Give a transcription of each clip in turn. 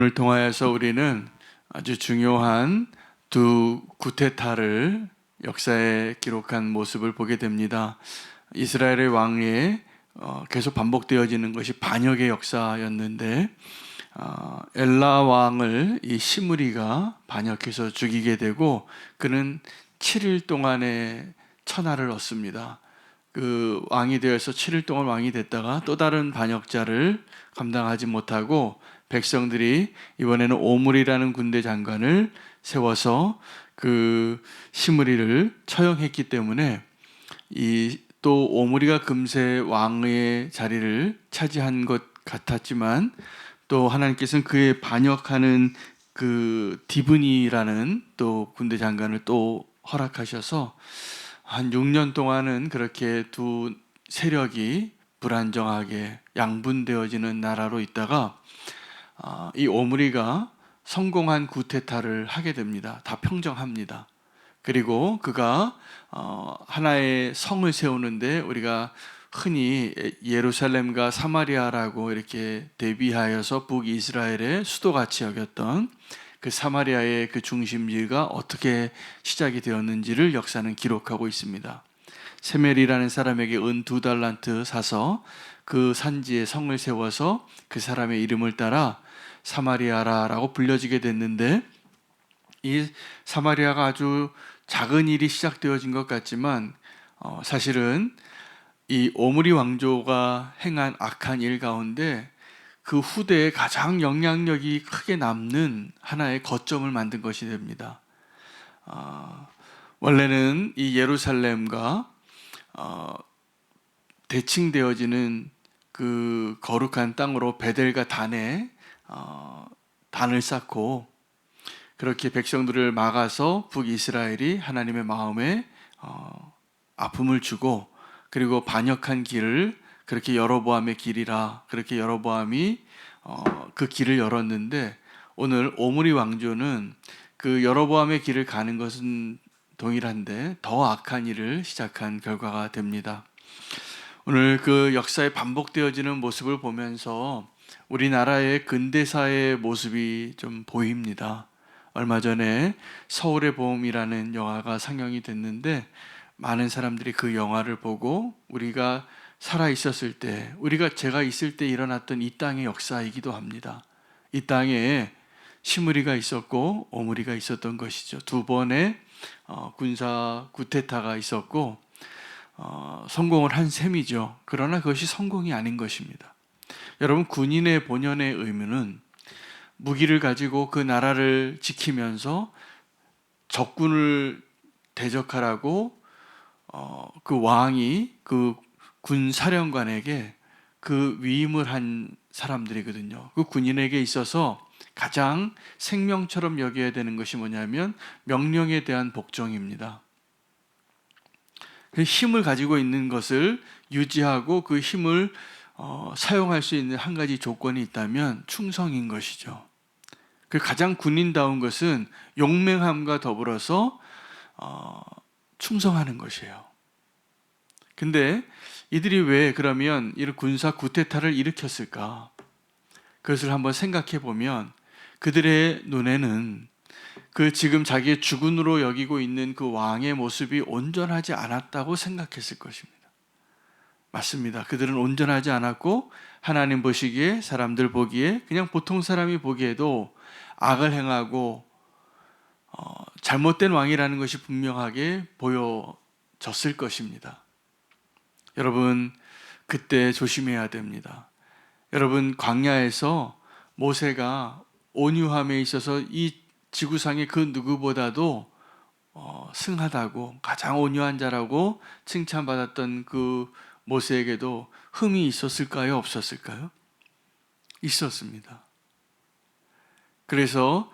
오늘 통하여서 우리는 아주 중요한 두 구테타를 역사에 기록한 모습을 보게 됩니다. 이스라엘의 왕위에 계속 반복되어지는 것이 반역의 역사였는데 엘라 왕을 이 시므리가 반역해서 죽이게 되고 그는 7일 동안의 천하를 얻습니다. 그 왕이 되어서 7일 동안 왕이 됐다가 또 다른 반역자를 감당하지 못하고 백성들이 이번에는 오므리라는 군대 장관을 세워서 그 시므리를 처형했기 때문에 또 오므리가 금세 왕의 자리를 차지한 것 같았지만 또 하나님께서는 그의 반역하는 그 디브니라는 또 군대 장관을 또 허락하셔서 한 6년 동안은 그렇게 두 세력이 불안정하게 양분되어지는 나라로 있다가 이 오므리가 성공한 구테타를 하게 됩니다. 다 평정합니다. 그리고 그가 하나의 성을 세우는데 우리가 흔히 예루살렘과 사마리아라고 이렇게 대비하여서 북이스라엘의 수도같이 여겼던 그 사마리아의 그 중심지가 어떻게 시작이 되었는지를 역사는 기록하고 있습니다. 세멜이라는 사람에게 은 2달란트 사서 그 산지에 성을 세워서 그 사람의 이름을 따라 사마리아라고 불려지게 됐는데, 이 사마리아가 아주 작은 일이 시작되어진 것 같지만 사실은 이 오므리 왕조가 행한 악한 일 가운데 그 후대에 가장 영향력이 크게 남는 하나의 거점을 만든 것이 됩니다. 원래는 이 예루살렘과 대칭되어지는 그 거룩한 땅으로 베델과 단에 단을 쌓고 그렇게 백성들을 막아서 북이스라엘이 하나님의 마음에 아픔을 주고, 그리고 반역한 길을 그렇게 여로보암의 길이라 그렇게 여로보암이 그 길을 열었는데, 오늘 오므리 왕조는 그 여로보암의 길을 가는 것은 동일한데 더 악한 일을 시작한 결과가 됩니다. 오늘 그 역사에 반복되어지는 모습을 보면서 우리나라의 근대사의 모습이 좀 보입니다. 얼마 전에 서울의 봄이라는 영화가 상영이 됐는데 많은 사람들이 그 영화를 보고 우리가 살아 있었을 때, 제가 있을 때 일어났던 이 땅의 역사이기도 합니다. 이 땅에 시므리가 있었고 오므리가 있었던 것이죠. 두 번의 군사 구테타가 있었고 성공을 한 셈이죠. 그러나 그것이 성공이 아닌 것입니다. 여러분, 군인의 본연의 의무는 무기를 가지고 그 나라를 지키면서 적군을 대적하라고 그 왕이 그 군 사령관에게 그 위임을 한 사람들이거든요. 그 군인에게 있어서 가장 생명처럼 여겨야 되는 것이 뭐냐면 명령에 대한 복종입니다. 그 힘을 가지고 있는 것을 유지하고 그 힘을 사용할 수 있는 한 가지 조건이 있다면 충성인 것이죠. 그 가장 군인다운 것은 용맹함과 더불어서 충성하는 것이에요. 근데 이들이 왜 그러면 이런 군사 구테타를 일으켰을까? 그것을 한번 생각해 보면 그들의 눈에는 그 지금 자기의 주군으로 여기고 있는 그 왕의 모습이 온전하지 않았다고 생각했을 것입니다. 맞습니다. 그들은 온전하지 않았고 하나님 보시기에, 사람들 보기에, 그냥 보통 사람이 보기에도 악을 행하고 잘못된 왕이라는 것이 분명하게 보여졌을 것입니다. 여러분, 그때 조심해야 됩니다. 여러분, 광야에서 모세가 온유함에 있어서 이 지구상의 그 누구보다도 승하다고, 가장 온유한 자라고 칭찬받았던 그 모세에게도 흠이 있었을까요? 없었을까요? 있었습니다. 그래서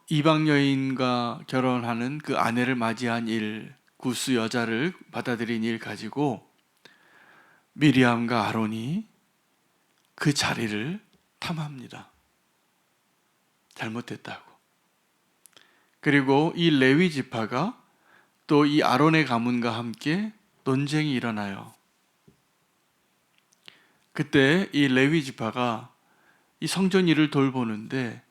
이방 여인과 결혼하는 그 아내를 맞이한 일, 구스 여자를 받아들인 일 가지고 미리암과 아론이 그 자리를 탐합니다. 잘못됐다고. 그리고 이 레위 지파가 또 이 아론의 가문과 함께 논쟁이 일어나요. 그때 이 레위 지파가 이 성전 일을 돌보는데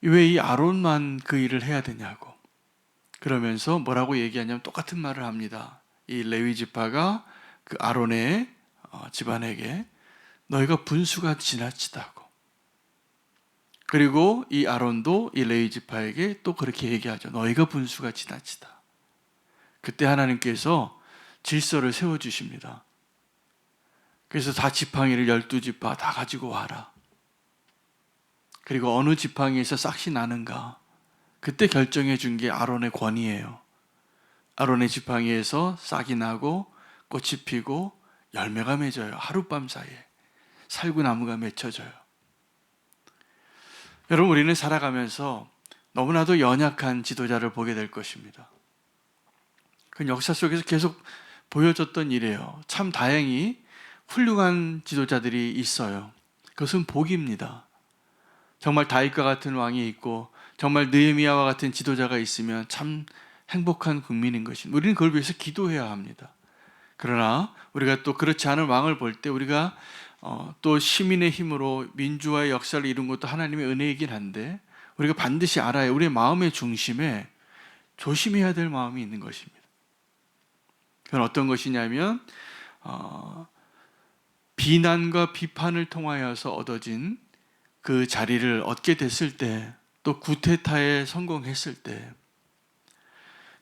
왜 이 아론만 그 일을 해야 되냐고. 그러면서 뭐라고 얘기하냐면 똑같은 말을 합니다. 이 레위 지파가 그 아론의 집안에게 너희가 분수가 지나치다고. 그리고 이 아론도 이 레위 지파에게 또 그렇게 얘기하죠. 너희가 분수가 지나치다. 그때 하나님께서 질서를 세워주십니다. 그래서 다 지팡이를 12지파 다 가지고 와라. 그리고 어느 지팡이에서 싹이 나는가. 그때 결정해 준 게 아론의 권위예요. 아론의 지팡이에서 싹이 나고 꽃이 피고 열매가 맺어요. 하룻밤 사이에 살구나무가 맺혀져요. 여러분, 우리는 살아가면서 너무나도 연약한 지도자를 보게 될 것입니다. 그 역사 속에서 계속 보여줬던 일이에요. 참 다행히 훌륭한 지도자들이 있어요. 그것은 복입니다. 정말 다윗과 같은 왕이 있고 정말 느헤미야와 같은 지도자가 있으면 참 행복한 국민인 것입니다. 우리는 그걸 위해서 기도해야 합니다. 그러나 우리가 또 그렇지 않은 왕을 볼 때 우리가 또 시민의 힘으로 민주화의 역사를 이룬 것도 하나님의 은혜이긴 한데 우리가 반드시 알아야 우리의 마음의 중심에 조심해야 될 마음이 있는 것입니다. 그건 어떤 것이냐면 비난과 비판을 통하여서 얻어진 그 자리를 얻게 됐을 때, 또 구테타에 성공했을 때,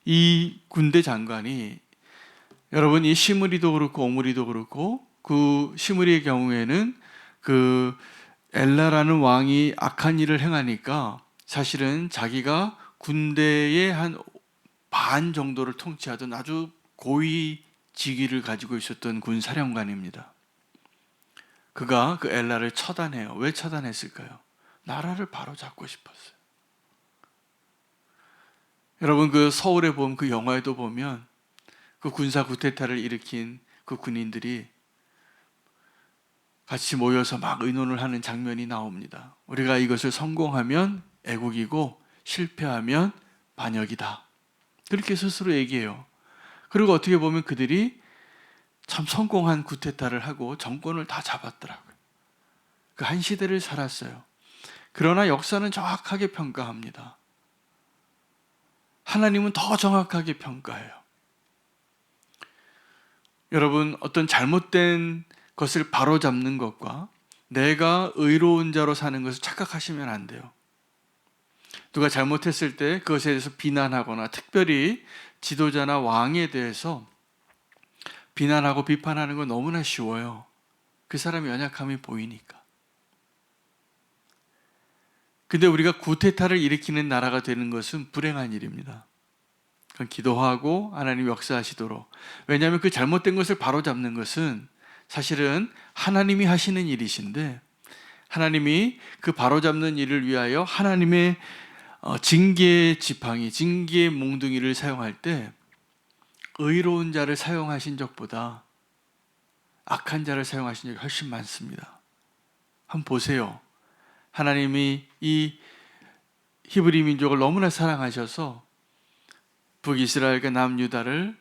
이 군대 장관이, 여러분, 이 시므리도 그렇고 오므리도 그렇고, 그 시므리의 경우에는 그 엘라라는 왕이 악한 일을 행하니까 사실은 자기가 군대의 한 반 정도를 통치하던 아주 고위 직위를 가지고 있었던 군 사령관입니다. 그가 그 엘라를 처단해요. 왜 처단했을까요? 나라를 바로잡고 싶었어요. 여러분, 그 서울에 보면 그 영화에도 보면 그 군사 쿠데타를 일으킨 그 군인들이 같이 모여서 막 의논을 하는 장면이 나옵니다. 우리가 이것을 성공하면 애국이고 실패하면 반역이다. 그렇게 스스로 얘기해요. 그리고 어떻게 보면 그들이 참 성공한 쿠데타를 하고 정권을 다 잡았더라고요. 그 한 시대를 살았어요. 그러나 역사는 정확하게 평가합니다. 하나님은 더 정확하게 평가해요. 여러분, 어떤 잘못된 것을 바로잡는 것과 내가 의로운 자로 사는 것을 착각하시면 안 돼요. 누가 잘못했을 때 그것에 대해서 비난하거나 특별히 지도자나 왕에 대해서 비난하고 비판하는 건 너무나 쉬워요. 그 사람의 연약함이 보이니까. 근데 우리가 구테타를 일으키는 나라가 되는 것은 불행한 일입니다. 그건 기도하고 하나님 역사하시도록. 왜냐하면 그 잘못된 것을 바로잡는 것은 사실은 하나님이 하시는 일이신데, 하나님이 그 바로잡는 일을 위하여 하나님의 징계의 지팡이, 징계의 몽둥이를 사용할 때 의로운 자를 사용하신 적보다 악한 자를 사용하신 적이 훨씬 많습니다. 한번 보세요. 하나님이 이 히브리 민족을 너무나 사랑하셔서 북이스라엘과 남유다를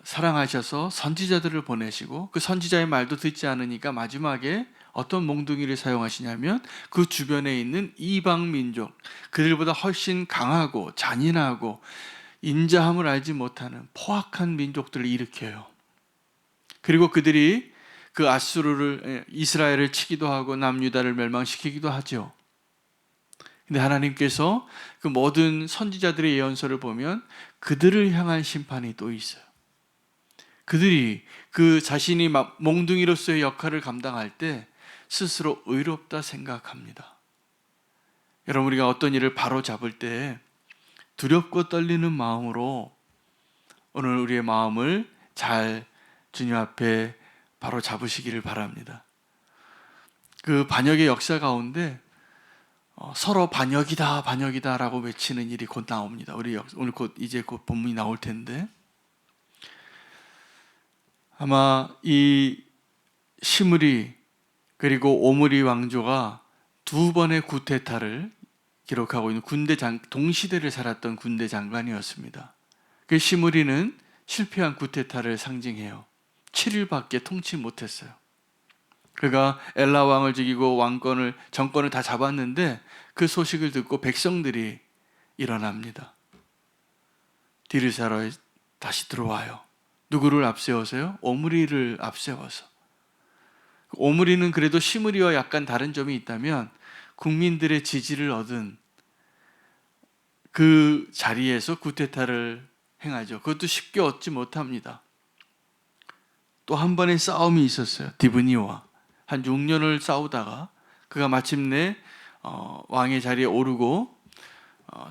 사랑하셔서 선지자들을 보내시고 그 선지자의 말도 듣지 않으니까 마지막에 어떤 몽둥이를 사용하시냐면 그 주변에 있는 이방 민족, 그들보다 훨씬 강하고 잔인하고 인자함을 알지 못하는 포악한 민족들을 일으켜요. 그리고 그들이 그 아수르를, 이스라엘을 치기도 하고 남유다를 멸망시키기도 하죠. 근데 하나님께서 그 모든 선지자들의 예언서를 보면 그들을 향한 심판이 또 있어요. 그들이 그 자신이 몽둥이로서의 역할을 감당할 때 스스로 의롭다 생각합니다. 여러분, 우리가 어떤 일을 바로 잡을 때 두렵고 떨리는 마음으로 오늘 우리의 마음을 잘 주님 앞에 바로 잡으시기를 바랍니다. 그 반역의 역사 가운데 서로 반역이다, 반역이다 라고 외치는 일이 곧 나옵니다. 오늘 이제 곧 본문이 나올 텐데, 아마 이 시므리 그리고 오므리 왕조가 두 번의 구테타를 기록하고 있는 동시대를 살았던 군대 장관이었습니다. 그 시므리는 실패한 구테타를 상징해요. 7일밖에 통치 못했어요. 그가 엘라 왕을 죽이고 정권을 다 잡았는데 그 소식을 듣고 백성들이 일어납니다. 디르사로에 다시 들어와요. 누구를 앞세워서요? 오므리를 앞세워서. 오므리는 그래도 시므리와 약간 다른 점이 있다면 국민들의 지지를 얻은 그 자리에서 쿠데타를 행하죠. 그것도 쉽게 얻지 못합니다. 또 한 번의 싸움이 있었어요. 디브니와 한 6년을 싸우다가 그가 마침내 왕의 자리에 오르고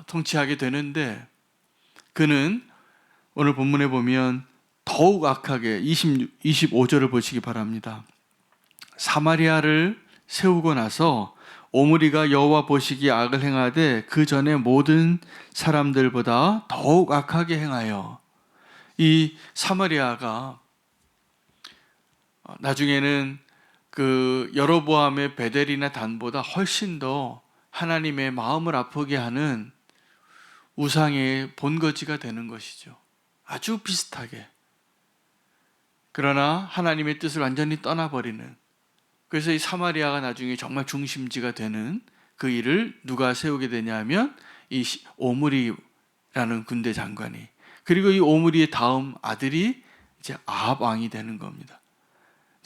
통치하게 되는데, 그는 오늘 본문에 보면 더욱 악하게 25절을 보시기 바랍니다. 사마리아를 세우고 나서 오므리가 여호와 보시기에 악을 행하되 그 전에 모든 사람들보다 더욱 악하게 행하여, 이 사마리아가 나중에는 그 여로보암의 베델이나 단보다 훨씬 더 하나님의 마음을 아프게 하는 우상의 본거지가 되는 것이죠. 아주 비슷하게. 그러나 하나님의 뜻을 완전히 떠나버리는, 그래서 이 사마리아가 나중에 정말 중심지가 되는 그 일을 누가 세우게 되냐면 이 오므리라는 군대 장관이, 그리고 이 오므리의 다음 아들이 이제 아합 왕이 되는 겁니다.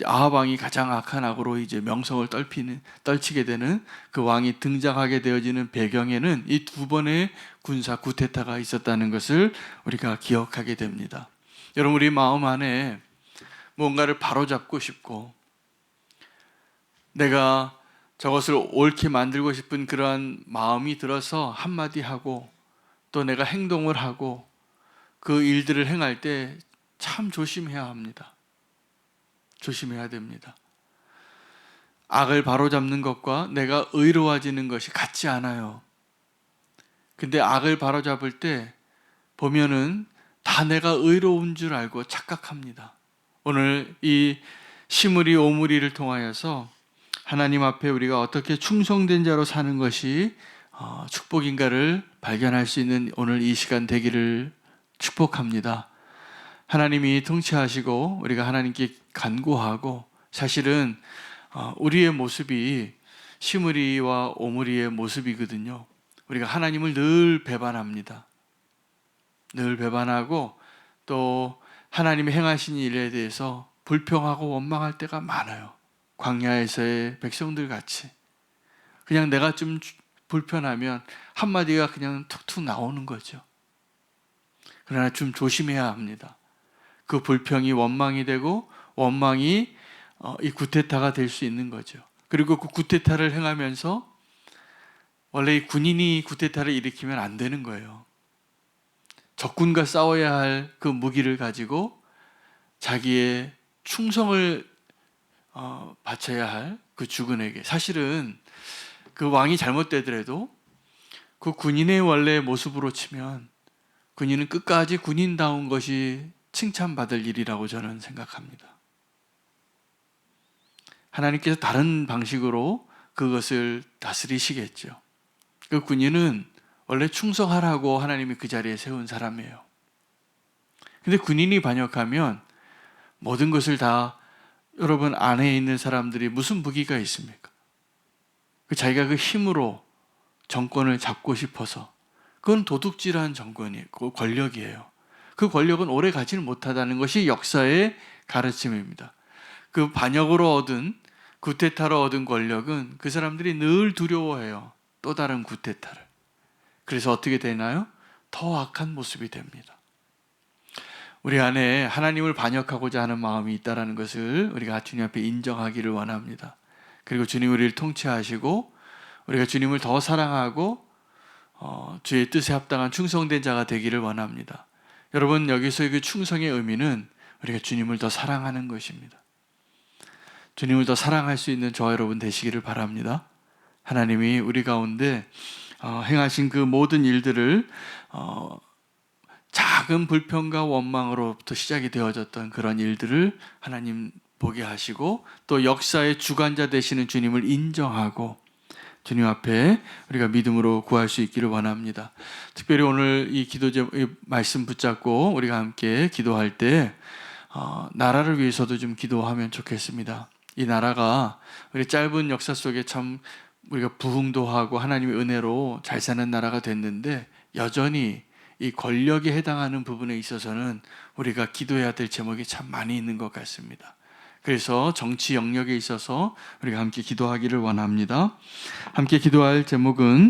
아합 왕이 가장 악한 악으로 이제 명성을 떨치게 되는 그 왕이 등장하게 되어지는 배경에는 이 두 번의 군사 쿠데타가 있었다는 것을 우리가 기억하게 됩니다. 여러분, 우리 마음 안에 뭔가를 바로잡고 싶고 내가 저것을 옳게 만들고 싶은 그러한 마음이 들어서 한마디 하고 또 내가 행동을 하고 그 일들을 행할 때 참 조심해야 합니다. 조심해야 됩니다. 악을 바로잡는 것과 내가 의로워지는 것이 같지 않아요. 근데 악을 바로잡을 때 보면은 다 내가 의로운 줄 알고 착각합니다. 오늘 이 시므리 오므리를 통하여서 하나님 앞에 우리가 어떻게 충성된 자로 사는 것이 축복인가를 발견할 수 있는 오늘 이 시간 되기를 축복합니다. 하나님이 통치하시고 우리가 하나님께 간구하고, 사실은 우리의 모습이 시므리와 오므리의 모습이거든요. 우리가 하나님을 늘 배반합니다. 늘 배반하고 또 하나님이 행하신 일에 대해서 불평하고 원망할 때가 많아요. 광야에서의 백성들 같이 그냥 내가 좀 불편하면 한마디가 그냥 툭툭 나오는 거죠. 그러나 좀 조심해야 합니다. 그 불평이 원망이 되고 원망이 이 쿠데타가 될 수 있는 거죠. 그리고 그 쿠데타를 행하면서 원래 이 군인이 쿠데타를 일으키면 안 되는 거예요. 적군과 싸워야 할 그 무기를 가지고 자기의 충성을 바쳐야 할 그 주군에게, 사실은 그 왕이 잘못되더라도 그 군인의 원래 모습으로 치면 군인은 끝까지 군인다운 것이 칭찬받을 일이라고 저는 생각합니다. 하나님께서 다른 방식으로 그것을 다스리시겠죠. 그 군인은 원래 충성하라고 하나님이 그 자리에 세운 사람이에요. 근데 군인이 반역하면 모든 것을 다, 여러분 안에 있는 사람들이 무슨 무기가 있습니까? 자기가 그 힘으로 정권을 잡고 싶어서, 그건 도둑질한 정권이에요. 그 권력이에요. 그 권력은 오래 가지는 못하다는 것이 역사의 가르침입니다. 그 반역으로 얻은, 쿠데타로 얻은 권력은 그 사람들이 늘 두려워해요. 또 다른 쿠데타를. 그래서 어떻게 되나요? 더 악한 모습이 됩니다. 우리 안에 하나님을 반역하고자 하는 마음이 있다는 것을 우리가 주님 앞에 인정하기를 원합니다. 그리고 주님 우리를 통치하시고 우리가 주님을 더 사랑하고 주의 뜻에 합당한 충성된 자가 되기를 원합니다. 여러분, 여기서의 그 충성의 의미는 우리가 주님을 더 사랑하는 것입니다. 주님을 더 사랑할 수 있는 저와 여러분 되시기를 바랍니다. 하나님이 우리 가운데 행하신 그 모든 일들을 작은 불평과 원망으로부터 시작이 되어졌던 그런 일들을 하나님 보게 하시고 또 역사의 주관자 되시는 주님을 인정하고 주님 앞에 우리가 믿음으로 구할 수 있기를 원합니다. 특별히 오늘 이 말씀 붙잡고 우리가 함께 기도할 때 나라를 위해서도 좀 기도하면 좋겠습니다. 이 나라가 우리 짧은 역사 속에 참 우리가 부흥도 하고 하나님의 은혜로 잘 사는 나라가 됐는데 여전히 이 권력에 해당하는 부분에 있어서는 우리가 기도해야 될 제목이 참 많이 있는 것 같습니다. 그래서 정치 영역에 있어서 우리가 함께 기도하기를 원합니다. 함께 기도할 제목은